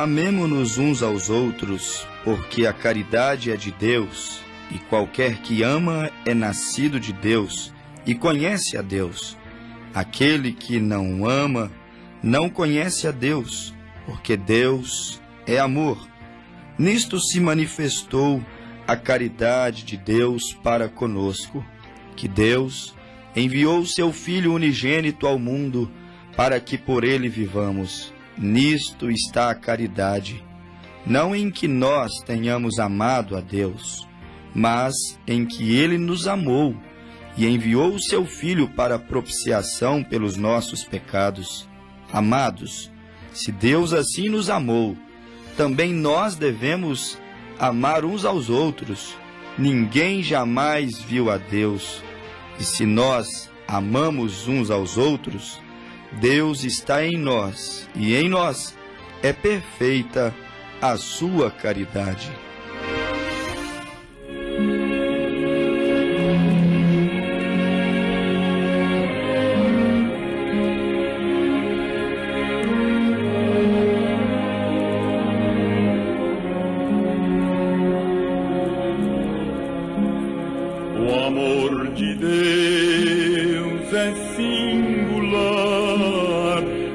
amemo-nos uns aos outros, porque a caridade é de Deus, e qualquer que ama é nascido de Deus e conhece a Deus. Aquele que não ama não conhece a Deus, porque Deus é amor. Nisto se manifestou a caridade de Deus para conosco, que Deus enviou seu Filho unigênito ao mundo para que por ele vivamos. Nisto está a caridade, não em que nós tenhamos amado a Deus, mas em que ele nos amou e enviou o seu Filho para propiciação pelos nossos pecados. Amados, se Deus assim nos amou, também nós devemos amar uns aos outros. Ninguém jamais viu a Deus. E se nós amamos uns aos outros, Deus está em nós, e em nós é perfeita a sua caridade. O amor de Deus é singular,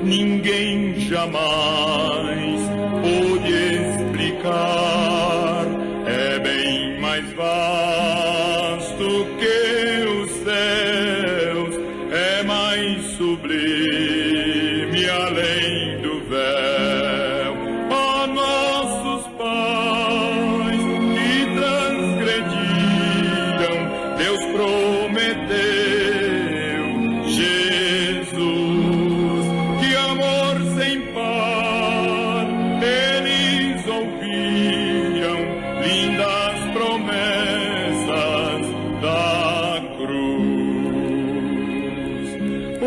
ninguém jamais pôde explicar. É bem mais vasto que os céus, é mais sublime além do véu. Ó nossos pais que transgrediram, Deus prometeu Jesus, que amor sem par eles ouviam, lindas promessas da cruz. O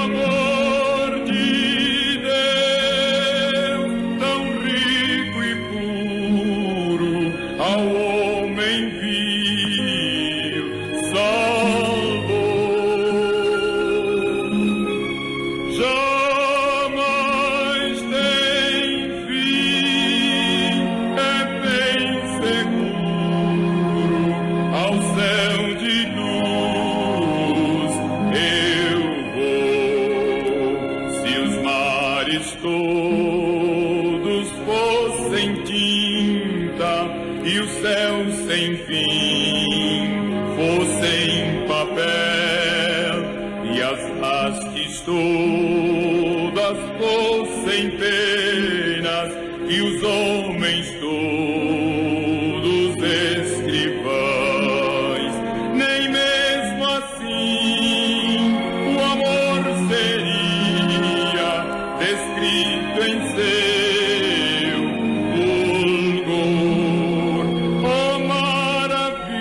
amor de Deus, tão rico e puro, ao homem vil salvou. Jamais tem fim, é bem seguro, ao céu de luz eu vou. Se os mares todos fossem tinta e o céu sem fim fossem papel, e as hastes todas fossem penas e os homens todos escrivães, nem mesmo assim o amor seria descrito em seu fulgor. Oh, maravilha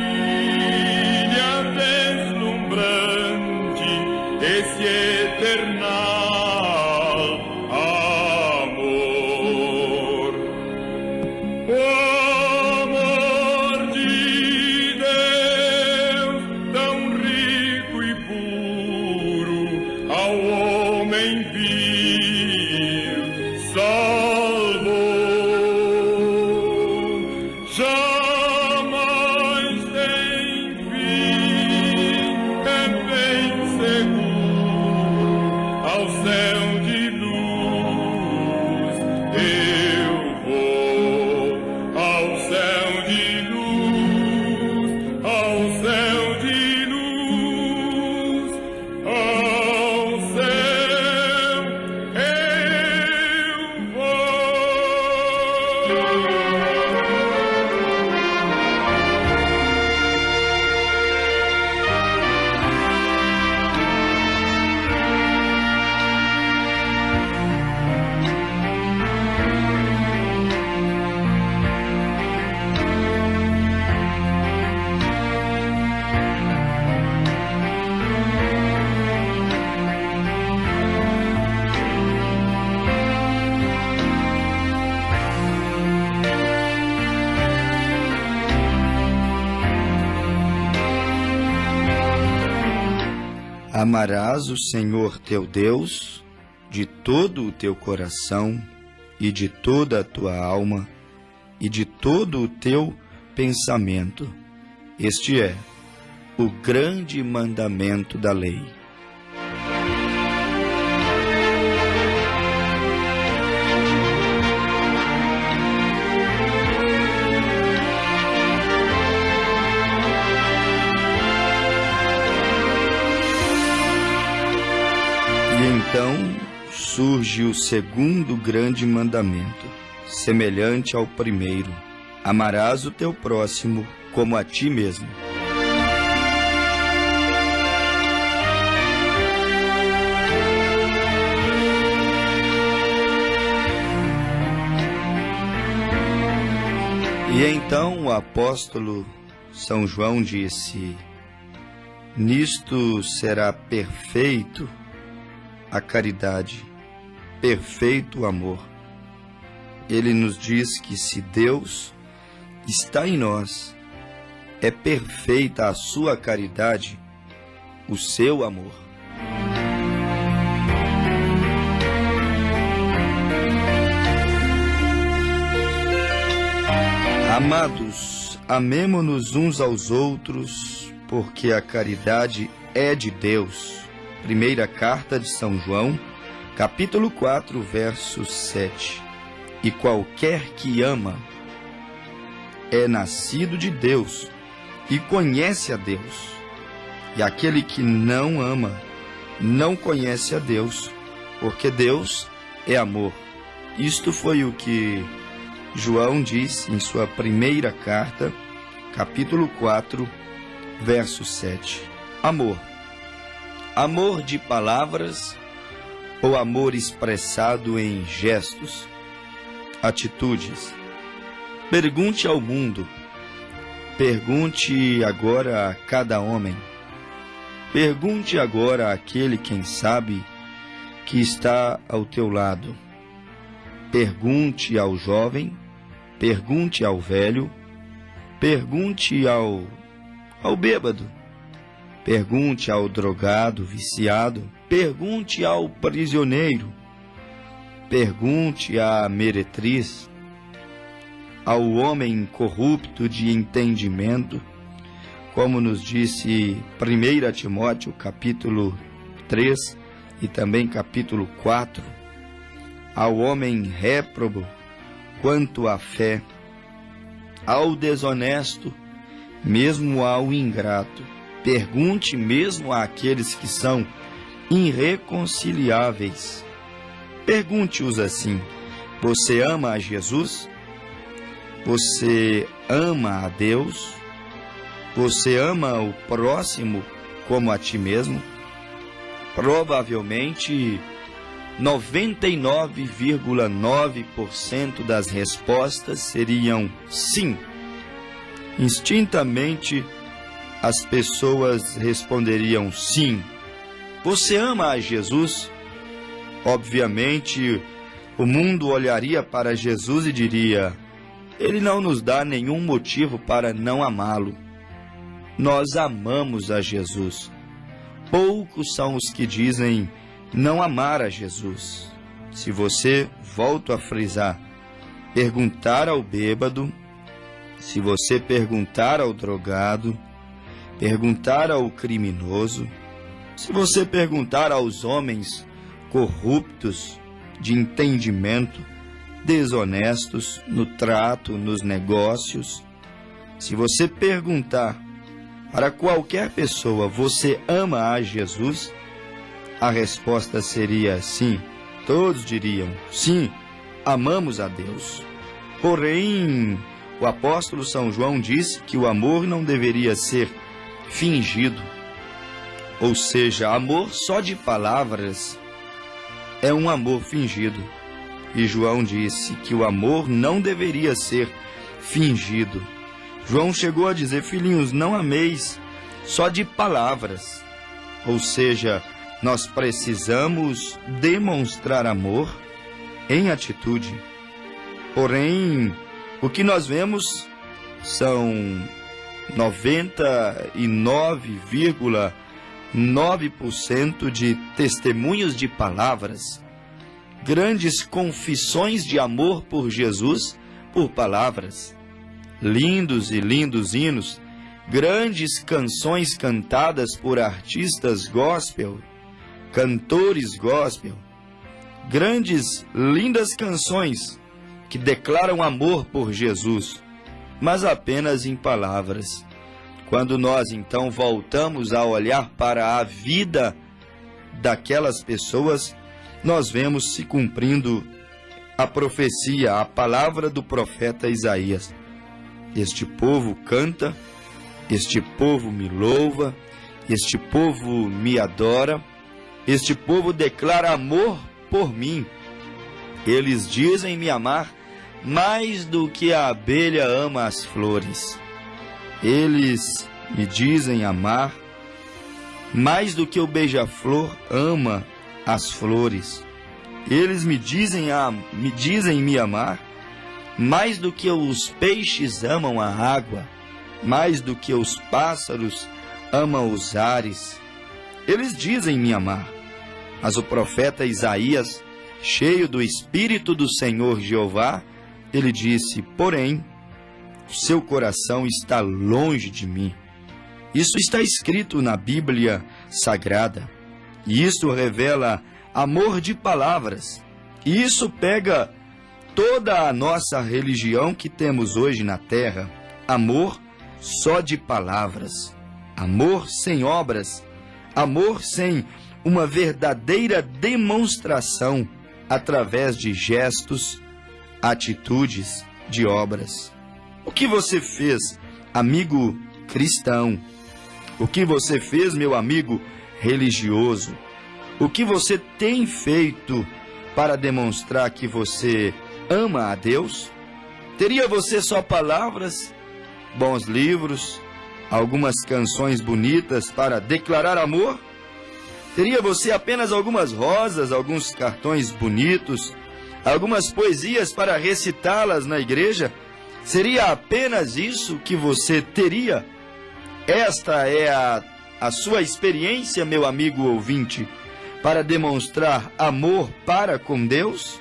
deslumbrante, esse eternal amor. O amor de Deus, tão rico e puro, ao homem vil salvou. Jamais tem fim, é bem seguro, ao céu de luz eu vou. Ao céu de luz, ao céu de luz, ao céu eu vou. Amarás o Senhor teu Deus de todo o teu coração, e de toda a tua alma e de todo o teu pensamento. Este é o grande mandamento da lei. E então surge o segundo grande mandamento, semelhante ao primeiro: amarás o teu próximo como a ti mesmo. E então o apóstolo São João disse: nisto será perfeito a caridade, perfeito o amor. Ele nos diz que se Deus está em nós, é perfeita a sua caridade, o seu amor. Amados, amemo-nos uns aos outros, porque a caridade é de Deus. Primeira carta de São João, capítulo 4, verso 7. E qualquer que ama é nascido de Deus e conhece a Deus. E aquele que não ama não conhece a Deus, porque Deus é amor. Isto foi o que João disse em sua primeira carta, capítulo 4, verso 7. Amor. Amor de palavras ou amor expressado em gestos, atitudes? Pergunte ao mundo, pergunte agora a cada homem, pergunte agora àquele, quem sabe, que está ao teu lado. Pergunte ao jovem, pergunte ao velho, pergunte ao bêbado, pergunte ao drogado, viciado, pergunte ao prisioneiro, pergunte à meretriz, ao homem corrupto de entendimento, como nos disse 1 Timóteo, capítulo 3 e também capítulo 4, ao homem réprobo quanto à fé, ao desonesto, mesmo ao ingrato. Pergunte mesmo àqueles que são irreconciliáveis. Pergunte-os assim: você ama a Jesus? Você ama a Deus? Você ama o próximo como a ti mesmo? Provavelmente 99,9% das respostas seriam sim. Instintamente, as pessoas responderiam sim. Você ama a Jesus? Obviamente, o mundo olharia para Jesus e diria: ele não nos dá nenhum motivo para não amá-lo. Nós amamos a Jesus. Poucos são os que dizem não amar a Jesus. Se você, volto a frisar, perguntar ao bêbado, se você perguntar ao drogado, perguntar ao criminoso, se você perguntar aos homens corruptos de entendimento, desonestos no trato, nos negócios, se você perguntar para qualquer pessoa: você ama a Jesus? A resposta seria sim. Todos diriam sim, amamos a Deus. Porém, o apóstolo São João disse que o amor não deveria ser fingido. Ou seja, amor só de palavras é um amor fingido. E João disse que o amor não deveria ser fingido. João chegou a dizer: filhinhos, não ameis só de palavras. Ou seja, nós precisamos demonstrar amor em atitude. Porém, o que nós vemos são 99,9% de testemunhos de palavras, grandes confissões de amor por Jesus por palavras, lindos e lindos hinos, grandes canções cantadas por artistas gospel, cantores gospel, grandes, lindas canções que declaram amor por Jesus, mas apenas em palavras. Quando nós então voltamos a olhar para a vida daquelas pessoas, nós vemos se cumprindo a profecia, a palavra do profeta Isaías. Este povo canta, este povo me louva, este povo me adora, este povo declara amor por mim. Eles dizem me amar mais do que a abelha ama as flores. Eles me dizem amar mais do que o beija-flor ama as flores. Eles me dizem me amar mais do que os peixes amam a água, mais do que os pássaros amam os ares. Eles dizem me amar, mas o profeta Isaías, cheio do Espírito do Senhor Jeová, ele disse: porém, o seu coração está longe de mim. Isso está escrito na Bíblia Sagrada. E isso revela amor de palavras. E isso pega toda a nossa religião que temos hoje na terra. Amor só de palavras. Amor sem obras. Amor sem uma verdadeira demonstração através de gestos, atitudes, de obras. O que você fez, amigo cristão? O que você fez, meu amigo religioso? O que você tem feito para demonstrar que você ama a Deus? Teria você só palavras, bons livros, algumas canções bonitas para declarar amor? Teria você apenas algumas rosas, alguns cartões bonitos, algumas poesias para recitá-las na igreja? Seria apenas isso que você teria? Esta é a sua experiência, meu amigo ouvinte, para demonstrar amor para com Deus?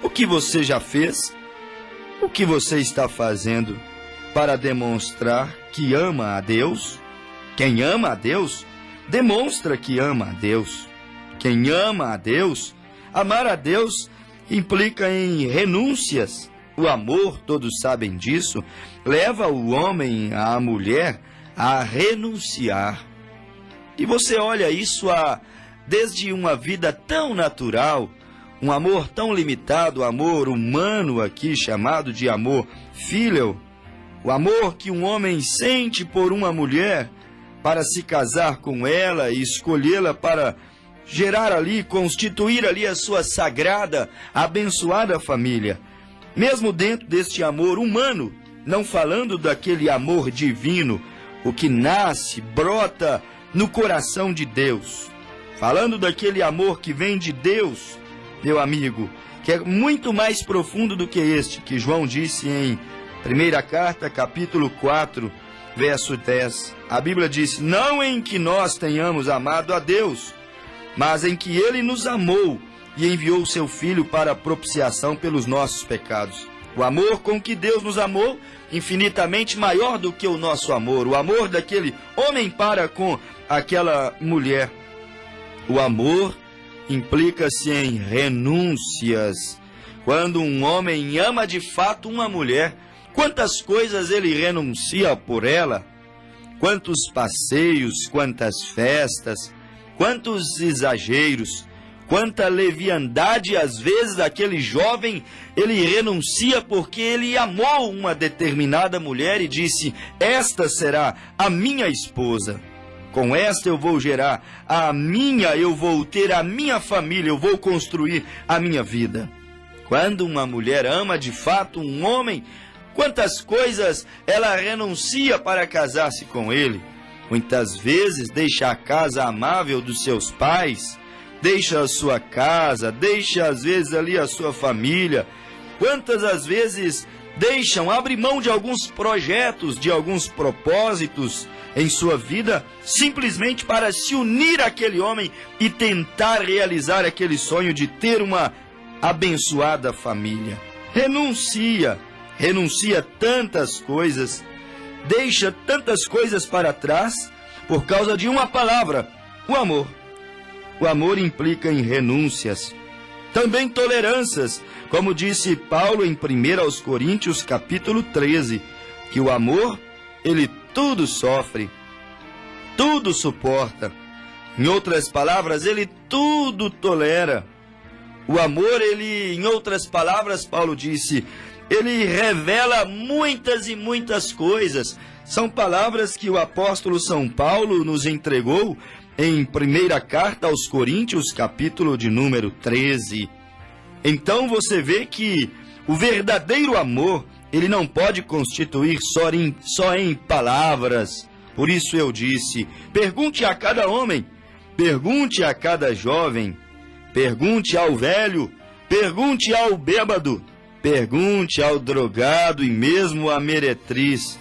O que você já fez? O que você está fazendo para demonstrar que ama a Deus? Quem ama a Deus, demonstra que ama a Deus. Quem ama a Deus, amar a Deus implica em renúncias. O amor, todos sabem disso, leva o homem, a mulher, a renunciar. E você olha isso desde uma vida tão natural, um amor tão limitado, amor humano aqui, chamado de amor filial, o amor que um homem sente por uma mulher para se casar com ela e escolhê-la para gerar ali, constituir ali a sua sagrada, abençoada família. Mesmo dentro deste amor humano, não falando daquele amor divino, o que nasce, brota no coração de Deus. Falando daquele amor que vem de Deus, meu amigo, que é muito mais profundo do que este, que João disse em 1ª carta, capítulo 4, verso 10. A Bíblia diz: não em que nós tenhamos amado a Deus, mas em que Ele nos amou e enviou o seu Filho para a propiciação pelos nossos pecados. O amor com que Deus nos amou, infinitamente maior do que o nosso amor. O amor daquele homem para com aquela mulher. O amor implica-se em renúncias. Quando um homem ama de fato uma mulher, quantas coisas ele renuncia por ela? Quantos passeios, quantas festas, quantos exageros, quanta leviandade às vezes aquele jovem, ele renuncia porque ele amou uma determinada mulher e disse: esta será a minha esposa. Com esta eu vou gerar eu vou ter a minha família, eu vou construir a minha vida. Quando uma mulher ama de fato um homem, quantas coisas ela renuncia para casar-se com ele. Muitas vezes deixa a casa amável dos seus pais, deixa a sua casa, deixa às vezes ali a sua família. Quantas às vezes abrem mão de alguns projetos, de alguns propósitos em sua vida, simplesmente para se unir àquele homem e tentar realizar aquele sonho de ter uma abençoada família. Renuncia tantas coisas, deixa tantas coisas para trás por causa de uma palavra, o amor. O amor implica em renúncias, também tolerâncias, como disse Paulo em 1 Coríntios capítulo 13, que o amor, ele tudo sofre, tudo suporta. Em outras palavras, ele tudo tolera. O amor, ele, em outras palavras, Paulo disse, ele revela muitas e muitas coisas. São palavras que o apóstolo São Paulo nos entregou em primeira carta aos Coríntios, capítulo de número 13. Então você vê que o verdadeiro amor, ele não pode constituir só em palavras. Por isso eu disse, pergunte a cada homem, pergunte a cada jovem, pergunte ao velho, pergunte ao bêbado, pergunte ao drogado e mesmo à meretriz.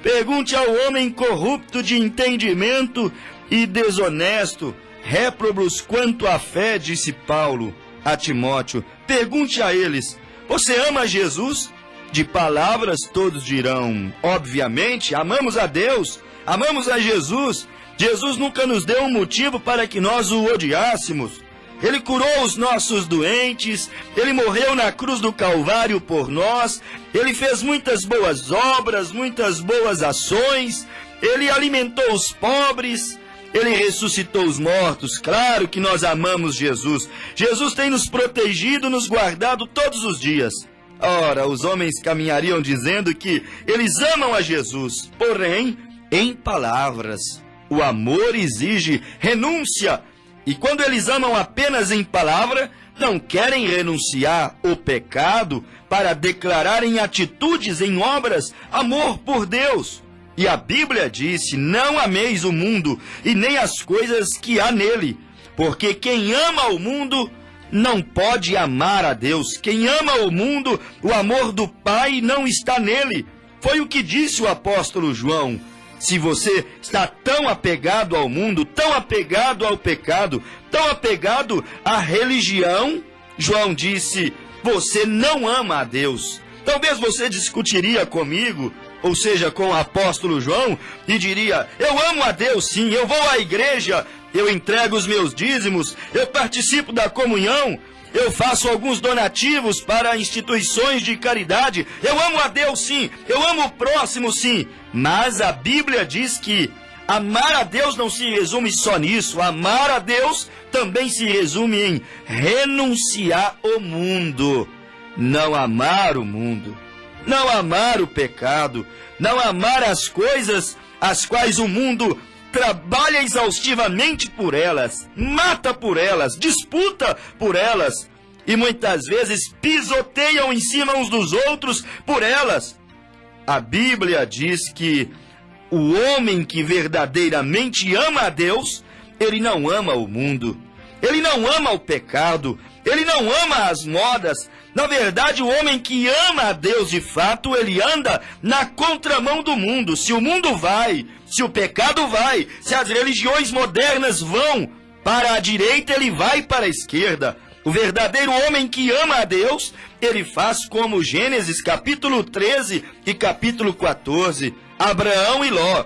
Pergunte ao homem corrupto de entendimento e desonesto, réprobos quanto à fé, disse Paulo a Timóteo. Pergunte a eles, você ama Jesus? De palavras todos dirão, obviamente, amamos a Deus, amamos a Jesus. Jesus nunca nos deu um motivo para que nós o odiássemos. Ele curou os nossos doentes, Ele morreu na cruz do Calvário por nós, Ele fez muitas boas obras, muitas boas ações, Ele alimentou os pobres, Ele ressuscitou os mortos. Claro que nós amamos Jesus. Jesus tem nos protegido, nos guardado todos os dias. Ora, os homens caminhariam dizendo que eles amam a Jesus, porém, em palavras. O amor exige renúncia. E quando eles amam apenas em palavra, não querem renunciar ao pecado para declarar em atitudes, em obras, amor por Deus. E a Bíblia disse, não ameis o mundo e nem as coisas que há nele, porque quem ama o mundo não pode amar a Deus. Quem ama o mundo, o amor do Pai não está nele. Foi o que disse o apóstolo João. Se você está tão apegado ao mundo, tão apegado ao pecado, tão apegado à religião, João disse, você não ama a Deus. Talvez você discutiria comigo, ou seja, com o apóstolo João, e diria, eu amo a Deus sim, eu vou à igreja, eu entrego os meus dízimos, eu participo da comunhão, eu faço alguns donativos para instituições de caridade, eu amo a Deus sim, eu amo o próximo sim. Mas a Bíblia diz que amar a Deus não se resume só nisso, amar a Deus também se resume em renunciar ao mundo. Não amar o mundo, não amar o pecado, não amar as coisas as quais o mundo trabalha exaustivamente por elas, mata por elas, disputa por elas e muitas vezes pisoteiam em cima uns dos outros por elas. A Bíblia diz que o homem que verdadeiramente ama a Deus, ele não ama o mundo, ele não ama o pecado, ele não ama as modas. Na verdade, o homem que ama a Deus de fato, ele anda na contramão do mundo. Se o mundo vai, se o pecado vai, se as religiões modernas vão para a direita, ele vai para a esquerda. O verdadeiro homem que ama a Deus, ele faz como Gênesis capítulo 13 e capítulo 14, Abraão e Ló.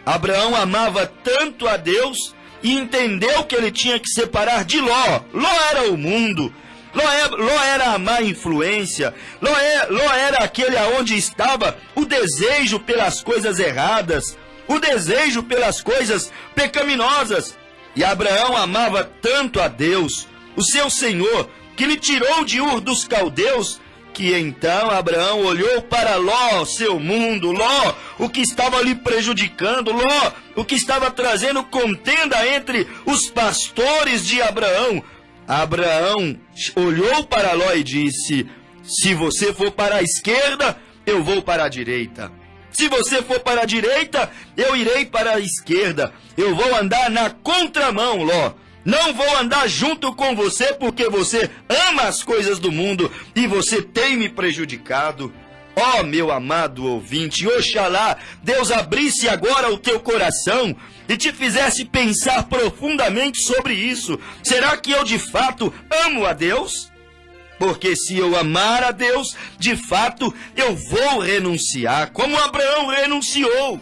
Abraão amava tanto a Deus e entendeu que ele tinha que separar de Ló. Ló era o mundo. Ló era a má influência, Ló era aquele aonde estava o desejo pelas coisas erradas, o desejo pelas coisas pecaminosas. E Abraão amava tanto a Deus, o seu Senhor, que lhe tirou de Ur dos Caldeus, que então Abraão olhou para Ló, seu mundo, Ló, o que estava lhe prejudicando, Ló, o que estava trazendo contenda entre os pastores de Abraão. Abraão olhou para Ló e disse, se você for para a esquerda, eu vou para a direita. Se você for para a direita, eu irei para a esquerda. Eu vou andar na contramão, Ló. Não vou andar junto com você porque você ama as coisas do mundo e você tem me prejudicado. Ó, meu amado ouvinte, oxalá Deus abrisse agora o teu coração e te fizesse pensar profundamente sobre isso. Será que eu de fato amo a Deus? Porque se eu amar a Deus, de fato eu vou renunciar, como Abraão renunciou.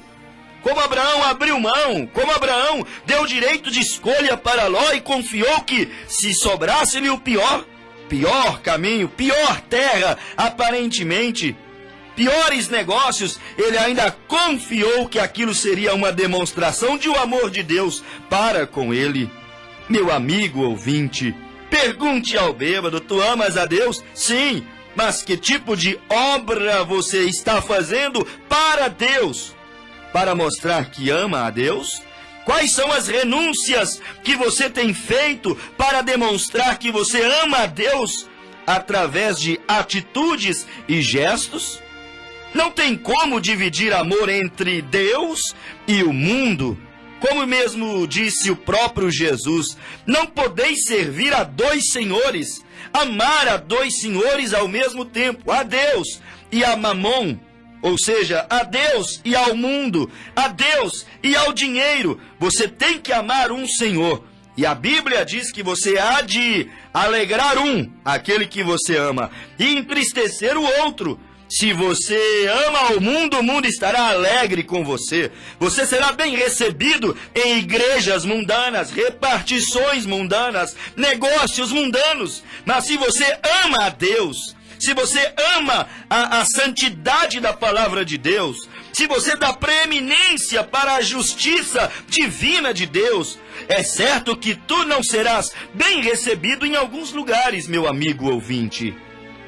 Como Abraão abriu mão, como Abraão deu direito de escolha para Ló e confiou que, se sobrasse-lhe o pior caminho, pior terra, aparentemente, piores negócios, ele ainda confiou que aquilo seria uma demonstração de o amor de Deus para com ele. Meu amigo ouvinte, pergunte ao bêbado: tu amas a Deus? Sim, mas que tipo de obra você está fazendo para Deus? Para mostrar que ama a Deus? Quais são as renúncias que você tem feito para demonstrar que você ama a Deus através de atitudes e gestos? Não tem como dividir amor entre Deus e o mundo. Como mesmo disse o próprio Jesus, não podeis servir a dois senhores, amar a dois senhores ao mesmo tempo, a Deus e a Mamon. Ou seja, a Deus e ao mundo, a Deus e ao dinheiro. Você tem que amar um Senhor. E a Bíblia diz que você há de alegrar aquele que você ama, e entristecer o outro. Se você ama o mundo estará alegre com você. Você será bem recebido em igrejas mundanas, repartições mundanas, negócios mundanos. Mas se você ama a Deus, se você ama a santidade da palavra de Deus, se você dá preeminência para a justiça divina de Deus, é certo que tu não serás bem recebido em alguns lugares, meu amigo ouvinte.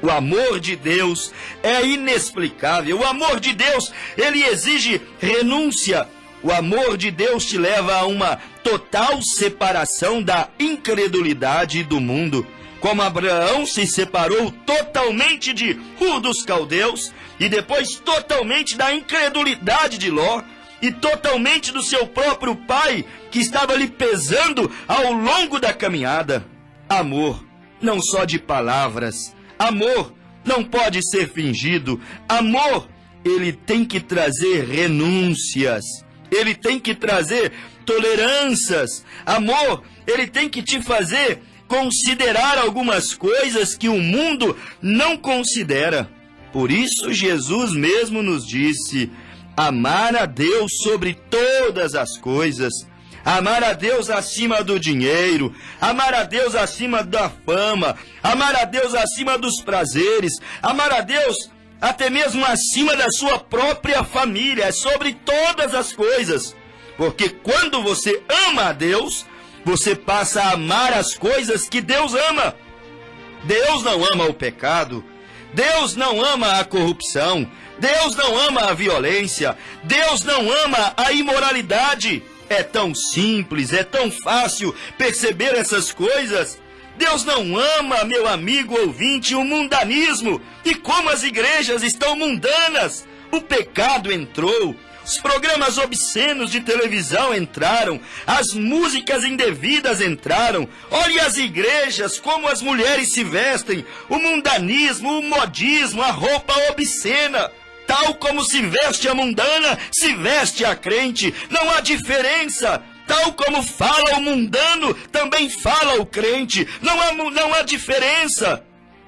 O amor de Deus é inexplicável. O amor de Deus, ele exige renúncia. O amor de Deus te leva a uma total separação da incredulidade do mundo. Como Abraão se separou totalmente de Ur dos Caldeus e depois totalmente da incredulidade de Ló e totalmente do seu próprio pai, que estava lhe pesando ao longo da caminhada. Amor, não só de palavras. Amor não pode ser fingido. Amor, ele tem que trazer renúncias. Ele tem que trazer tolerâncias. Amor, ele tem que te fazer considerar algumas coisas que o mundo não considera. Por isso Jesus mesmo nos disse: amar a Deus sobre todas as coisas, amar a Deus acima do dinheiro, amar a Deus acima da fama, amar a Deus acima dos prazeres, amar a Deus até mesmo acima da sua própria família, é sobre todas as coisas. Porque quando você ama a Deus, você passa a amar as coisas que Deus ama. Deus não ama o pecado, Deus não ama a corrupção, Deus não ama a violência, Deus não ama a imoralidade. É tão simples, é tão fácil perceber essas coisas. Deus não ama, meu amigo ouvinte, o mundanismo. E como as igrejas estão mundanas, o pecado entrou. Os programas obscenos de televisão entraram, as músicas indevidas entraram. Olhe as igrejas, como as mulheres se vestem, o mundanismo, o modismo, a roupa obscena. Tal como se veste a mundana, se veste a crente, não há diferença. Tal como fala o mundano, também fala o crente, não há diferença.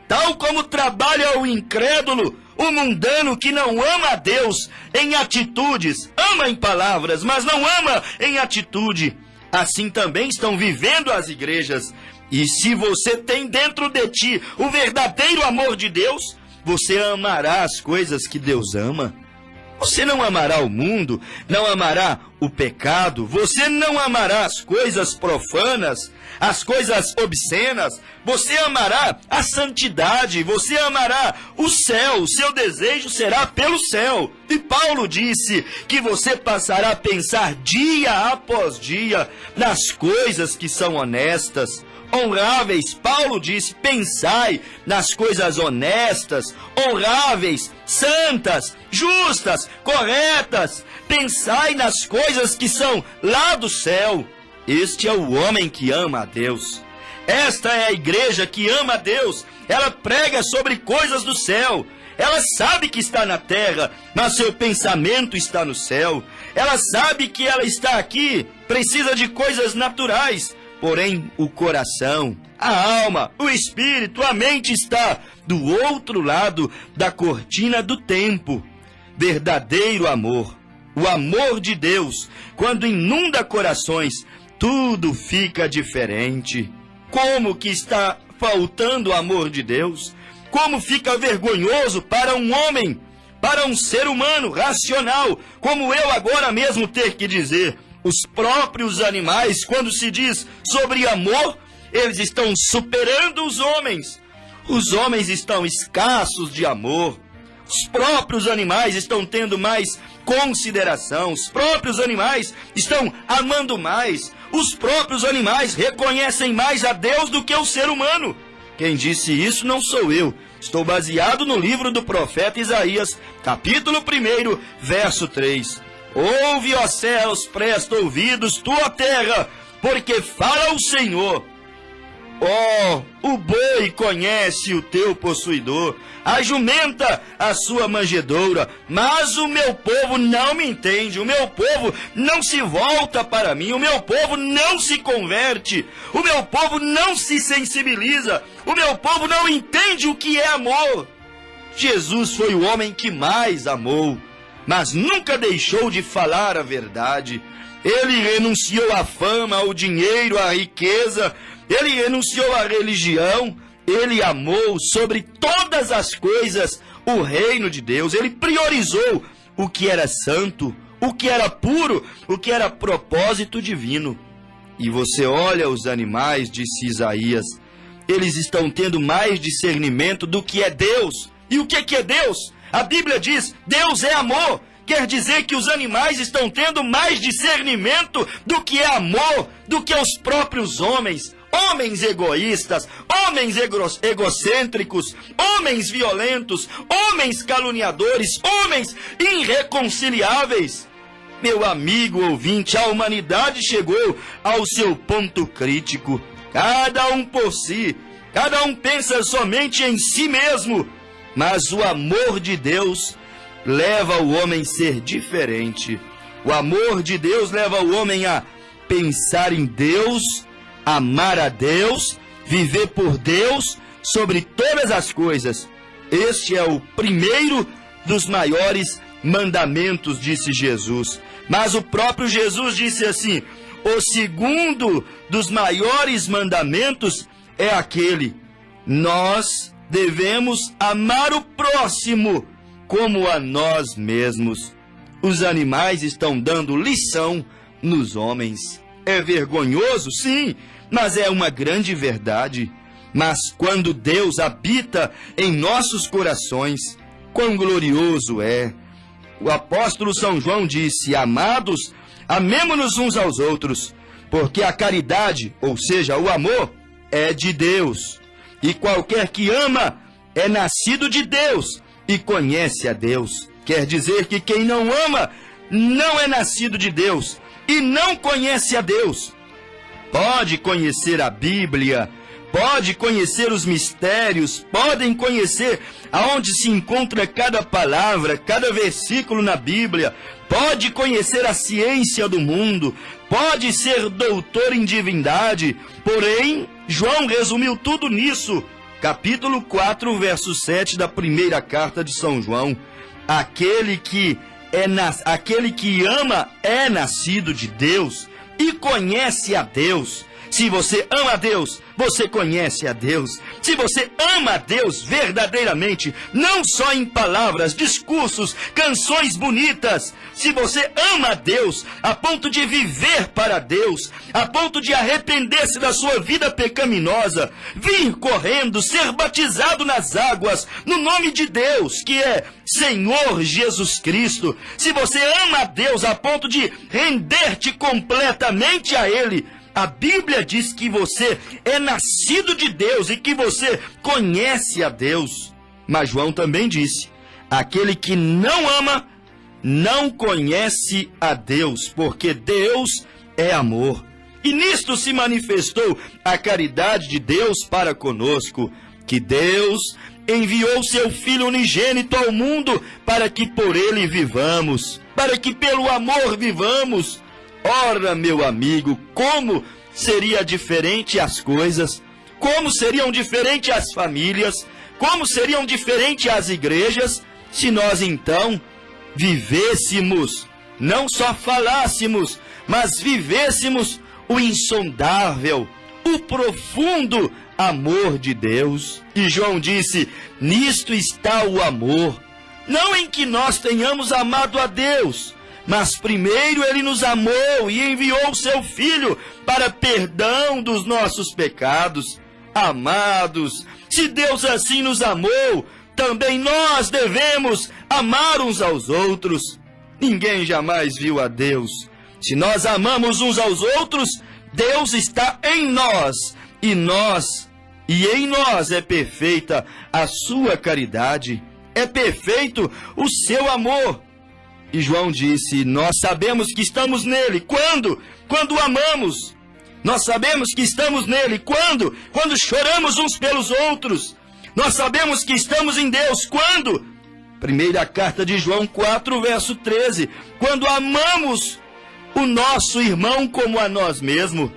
Tal como trabalha o incrédulo, o mundano que não ama a Deus em atitudes, ama em palavras, mas não ama em atitude, assim também estão vivendo as igrejas. E se você tem dentro de ti o verdadeiro amor de Deus, você amará as coisas que Deus ama. Você não amará o mundo, não amará o pecado, você não amará as coisas profanas, as coisas obscenas, você amará a santidade, você amará o céu, o seu desejo será pelo céu. E Paulo disse que você passará a pensar dia após dia nas coisas que são honestas, honráveis. Paulo disse: pensai nas coisas honestas, honráveis, santas, justas, corretas. Pensai nas coisas que são lá do céu. Este é o homem que ama a Deus. Esta é a igreja que ama a Deus. Ela prega sobre coisas do céu. Ela sabe que está na terra, mas seu pensamento está no céu. Ela sabe que ela está aqui, precisa de coisas naturais. Porém, o coração, a alma, o espírito, a mente está do outro lado da cortina do tempo. Verdadeiro amor, o amor de Deus, quando inunda corações, tudo fica diferente. Como que está faltando o amor de Deus? Como fica vergonhoso para um homem, para um ser humano racional, como eu agora mesmo ter que dizer. Os próprios animais, quando se diz sobre amor, eles estão superando os homens. Os homens estão escassos de amor. Os próprios animais estão tendo mais consideração. Os próprios animais estão amando mais. Os próprios animais reconhecem mais a Deus do que o ser humano. Quem disse isso não sou eu. Estou baseado no livro do profeta Isaías, capítulo 1, verso 3. Ouve, ó céus, presta ouvidos, tu, ó terra, porque fala o Senhor. O boi conhece o teu possuidor, a jumenta a sua manjedoura, mas o meu povo não me entende, o meu povo não se volta para mim, o meu povo não se converte, o meu povo não se sensibiliza, o meu povo não entende o que é amor. Jesus foi o homem que mais amou, mas nunca deixou de falar a verdade. Ele renunciou à fama, ao dinheiro, à riqueza, ele renunciou à religião, ele amou sobre todas as coisas o reino de Deus. Ele priorizou o que era santo, o que era puro, o que era propósito divino. E você olha os animais, disse Isaías, eles estão tendo mais discernimento do que é Deus. E o que é Deus? A Bíblia diz, Deus é amor. Quer dizer que os animais estão tendo mais discernimento do que é amor, do que os próprios homens. Homens egoístas, homens egocêntricos, homens violentos, homens caluniadores, homens irreconciliáveis. Meu amigo ouvinte, a humanidade chegou ao seu ponto crítico. Cada um por si, cada um pensa somente em si mesmo. Mas o amor de Deus leva o homem a ser diferente. O amor de Deus leva o homem a pensar em Deus, amar a Deus, viver por Deus sobre todas as coisas. Este é o primeiro dos maiores mandamentos, disse Jesus. Mas o próprio Jesus disse assim, o segundo dos maiores mandamentos é aquele: nós devemos amar o próximo como a nós mesmos. Os animais estão dando lição nos homens. É vergonhoso, sim, mas é uma grande verdade. Mas quando Deus habita em nossos corações, quão glorioso é. O apóstolo São João disse, amados, amemo-nos uns aos outros, porque a caridade, ou seja, o amor, é de Deus. E qualquer que ama é nascido de Deus e conhece a Deus. Quer dizer que quem não ama não é nascido de Deus e não conhece a Deus. Pode conhecer a Bíblia, pode conhecer os mistérios, podem conhecer aonde se encontra cada palavra, cada versículo na Bíblia, pode conhecer a ciência do mundo, pode ser doutor em divindade, porém, João resumiu tudo nisso. Capítulo 4, verso 7 da primeira carta de São João. Aquele que ama é nascido de Deus e conhece a Deus. Se você ama a Deus, você conhece a Deus. Se você ama a Deus verdadeiramente, não só em palavras, discursos, canções bonitas. Se você ama a Deus a ponto de viver para Deus, a ponto de arrepender-se da sua vida pecaminosa, vir correndo, ser batizado nas águas, no nome de Deus, que é Senhor Jesus Cristo. Se você ama a Deus a ponto de render-te completamente a Ele, a Bíblia diz que você é nascido de Deus e que você conhece a Deus. Mas João também disse, aquele que não ama, não conhece a Deus, porque Deus é amor. E nisto se manifestou a caridade de Deus para conosco, que Deus enviou seu Filho unigênito ao mundo para que por ele vivamos, para que pelo amor vivamos. Ora, meu amigo, como seria diferente as coisas? Como seriam diferentes as famílias? Como seriam diferentes as igrejas se nós então vivêssemos, não só falássemos, mas vivêssemos o insondável, o profundo amor de Deus? E João disse: nisto está o amor, não em que nós tenhamos amado a Deus, mas primeiro ele nos amou e enviou seu Filho para perdão dos nossos pecados. Amados, se Deus assim nos amou, também nós devemos amar uns aos outros. Ninguém jamais viu a Deus. Se nós amamos uns aos outros, Deus está em nós, e em nós é perfeita a sua caridade, é perfeito o seu amor. E João disse: nós sabemos que estamos nele. Quando amamos. Nós sabemos que estamos nele. Quando choramos uns pelos outros. Nós sabemos que estamos em Deus. Quando? Primeira carta de João 4, verso 13. Quando amamos o nosso irmão como a nós mesmos.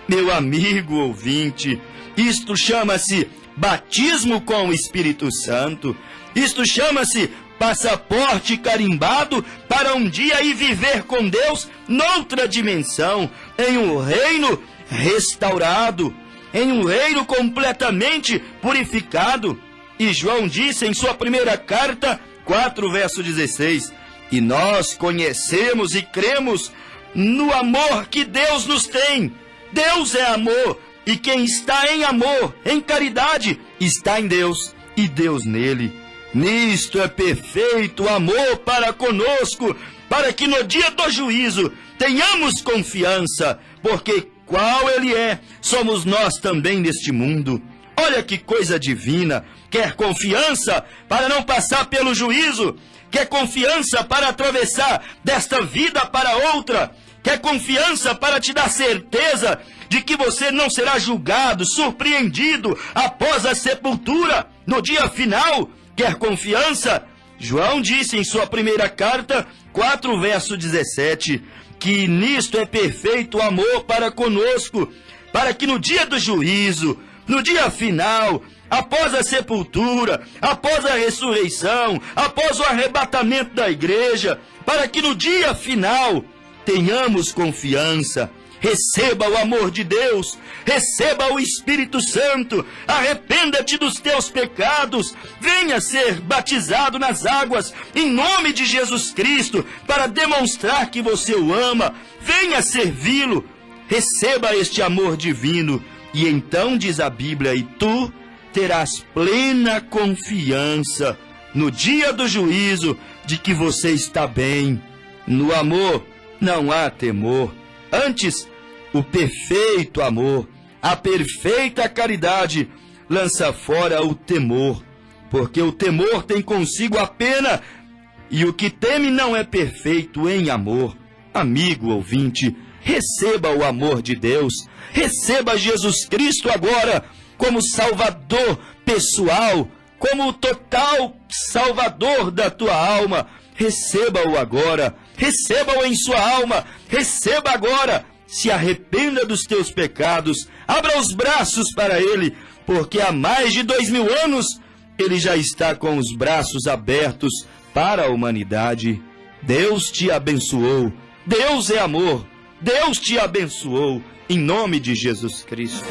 Meu amigo ouvinte, isto chama-se batismo com o Espírito Santo. Isto chama-se passaporte carimbado para um dia ir viver com Deus noutra dimensão, em um reino restaurado, em um reino completamente purificado. E João disse em sua primeira carta, 4, verso 16, e nós conhecemos e cremos no amor que Deus nos tem. Deus é amor, e quem está em amor, em caridade, está em Deus, e Deus nele. Nisto é perfeito o amor para conosco, para que no dia do juízo tenhamos confiança, porque qual ele é, somos nós também neste mundo. Olha que coisa divina! Quer confiança para não passar pelo juízo? Quer confiança para atravessar desta vida para outra? Quer confiança para te dar certeza de que você não será julgado, surpreendido após a sepultura, no dia final? Quer confiança? João disse em sua primeira carta, 4, verso 17, que nisto é perfeito o amor para conosco, para que no dia do juízo, no dia final, após a sepultura, após a ressurreição, após o arrebatamento da igreja, para que no dia final tenhamos confiança. Receba o amor de Deus, receba o Espírito Santo, arrependa-te dos teus pecados, venha ser batizado nas águas, em nome de Jesus Cristo, para demonstrar que você o ama, venha servi-lo, receba este amor divino, e então, diz a Bíblia, e tu terás plena confiança no dia do juízo de que você está bem. No amor não há temor. Antes, o perfeito amor, a perfeita caridade, lança fora o temor, porque o temor tem consigo a pena, e o que teme não é perfeito em amor. Amigo ouvinte, receba o amor de Deus, receba Jesus Cristo agora como Salvador pessoal, como o total Salvador da tua alma. Receba-o agora, receba-o em sua alma, receba agora. Se arrependa dos teus pecados, abra os braços para Ele, porque há mais de 2000 anos Ele já está com os braços abertos para a humanidade. Deus te abençoou, Deus é amor, Deus te abençoou, em nome de Jesus Cristo.